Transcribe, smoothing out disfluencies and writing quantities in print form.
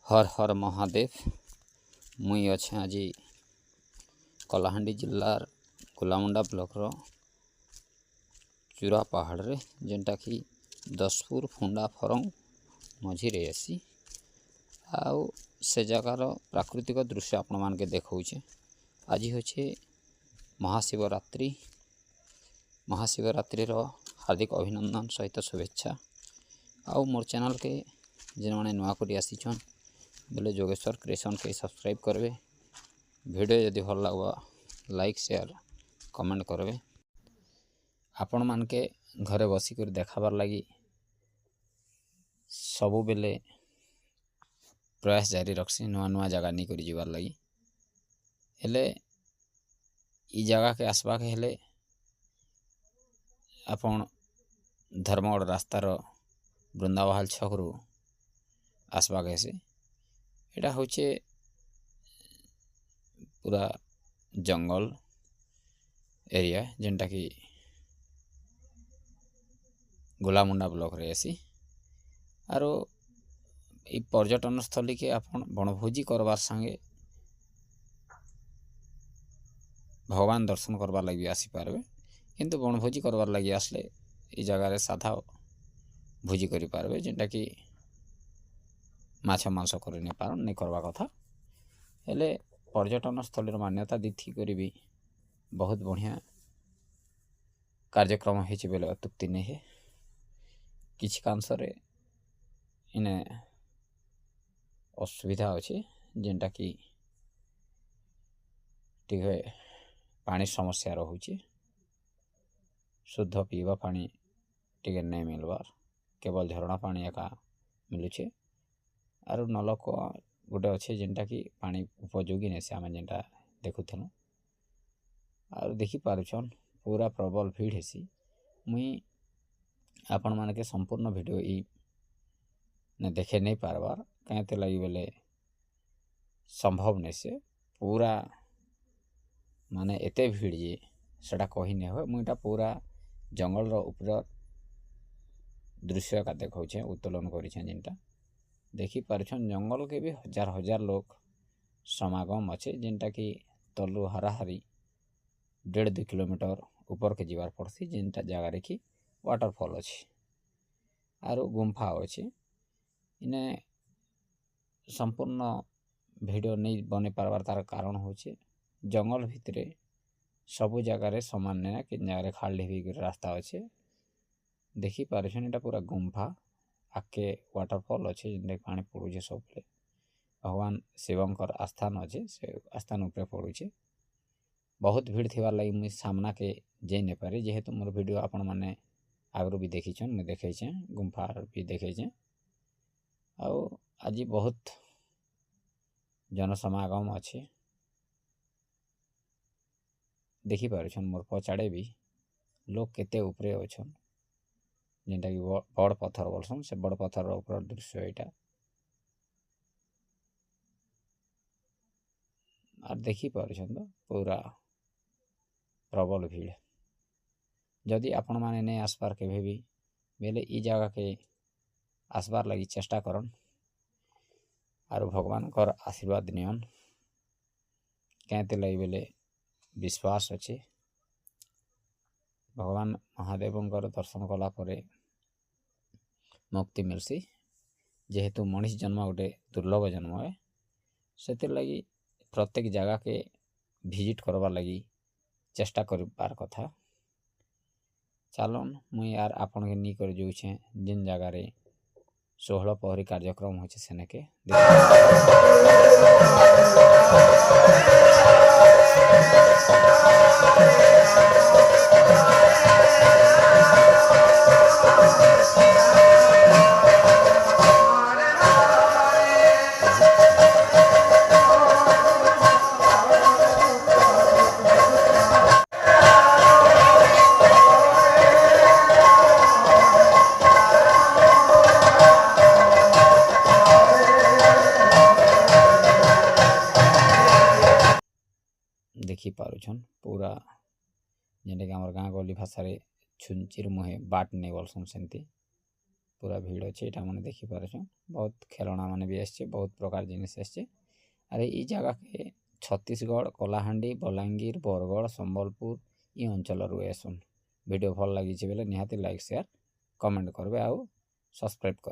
हर हर महादेव। मुई अच्छे आज कलाहांडी जिल्लार गोलामुंडा ब्लॉकर चूरा पहाड़ रे जेनटा कि दसपुर फुंडा फरंग मझिरे आसी आउ से जगार प्राकृतिक दृश्य आपण मानके देखौछे। आज होछे महाशिवरात्रि। महाशिवरात्रि हार्दिक अभिनंदन सहित शुभेच्छा। आउ मोर चैनल के जेन मैंने नुआ कर आसीछन बोले जोगेश्वर क्रिएशन के सब्सक्राइब करबे। वीडियो यदि भल लगवा लाइक शेयर कमेंट करबे। आपण मान के घरे बसिक देखाबार लगी सबु बेले प्रयास जारी रखसी नुआ नुआ जगह नहीं कर जीवार लगी। हेले ई जगह के आसवा के हेले आपण धर्मगढ़ रास्तार बृंदावाल छकरू आसवा के से एटा होचे पूरा जंगल एरिया जेनटा कि गोलामुंडा ब्लॉक रे आसी। आरो ई पर्यटन स्थली के आपण बनभोजी करबार संगे भगवान दर्शन करबार लगी आसी पारबे। किंतु बनभोजी करबार लगी आसले ई जगह रे साधा भोजी करि पारबे जेनटा कि माछ मांस कर नहीं पार नहीं करवा कथा। हेले पर्यटन स्थली मान्यता दिथि करी भी बहुत बढ़िया कार्यक्रम होइछि बेले अत्युक्ति नहीं है। किछि कांसरे इने असुविधा अच्छे जेनटा कि टिके पानी समस्या रहुछि। शुद्ध पीवा पानी टिके नहीं मिलवार केवल झरणा पानी एका मिलुछे। आरो नलक गोटे अच्छे जेनटा कि पानी उपयोगी नहीं से आम जेनटा देखुलु आरो देखी पारुछन पूरा प्रबल भीड़ हेसी। मुई आपण मान के संपूर्ण वीडियो ई ने देखे नहीं पारबार कहते लगी बेले संभव नहीं से पूरा माने एते भीड़ जे सेटा कही नहीं हो। मुईटा पूरा जंगल ऊपर दृश्य का देखौछे उत्तोलन करिछे जेनटा देखी पारुछन। जंगल के भी हजार हजार लोग समागम अच्छे जेनटा कि तलु हाराहारी 1.5-2 किलोमीटर ऊपर के जीवार पड़सी जेनटा जगह कि वाटरफॉल अच्छे आरो गुम्फा अच्छे। इने संपूर्ण वीडियो नहीं बने पारबार तार कारण होचे जंगल भितरे सबु जगार समान नहीं कि जगह खाल ढेबी रास्ता अच्छे देखी पारुछन। एटा पूरा गुम्फा आके वाटरफॉल अच्छे जेनटा पानी पड़ुछे सब भगवान शिवंकर आस्थान अच्छे से आस्थान उपरे पड़ुछे। बहुत भीड़ थिबार लगी मुझे सामना के जे नहीं पारे जेहेतु मोर वीडियो आपण माने आगरू भी देखीछन मुझे देखे गुम्फा भी देखे। आउ आज बहुत जनसमागम अच्छे देखी पारुछन। मोर पछाड़े भी लोग केते ऊपरे अच्छन जेनटा कि बड़ पत्थर बोलसन से बड़ पत्थर ऊपर दृश्य यहाँ और देखी पारुछन तो पूरा प्रबल भीड़। जदि आपण माने नहीं आसपार के भी बेले ई जगह के आसबार लगी चेष्टा करन और भगवान कर आशीर्वाद नियन कहते लगी बेले विश्वास अच्छे भगवान महादेव दर्शन कला परे मुक्ति मिलसी। जेहेतु मनीष जन्म गोटे दुर्लभ जन्म है से लगी प्रत्येक जगह के विजिट करवार लगी चेष्टा कर कथा। चलन मुई यार आपण के नी कर जोछे जिन जगह रे 16 पहरी कार्यक्रम होचे सेने के देखी पारुछन पूरा जेनटा कि आमर गाँ गली भाषा छुंचिर मुहे बाट नहीं बोलसन सेमती पूरा भीड़ अच्छे यहाँ मैंने देखिपार बहुत खेलना मान भी आसचे बहुत प्रकार जिनिस आसचे अरे ये जगह के छत्तीसगढ़ कलाहांडी बलांगीर बरगढ़ संबलपुर ये अंचल आसन वीडियो भल लगी बेले निहाती लाइक शेयर कमेंट करबे आउ सब्सक्राइब कर।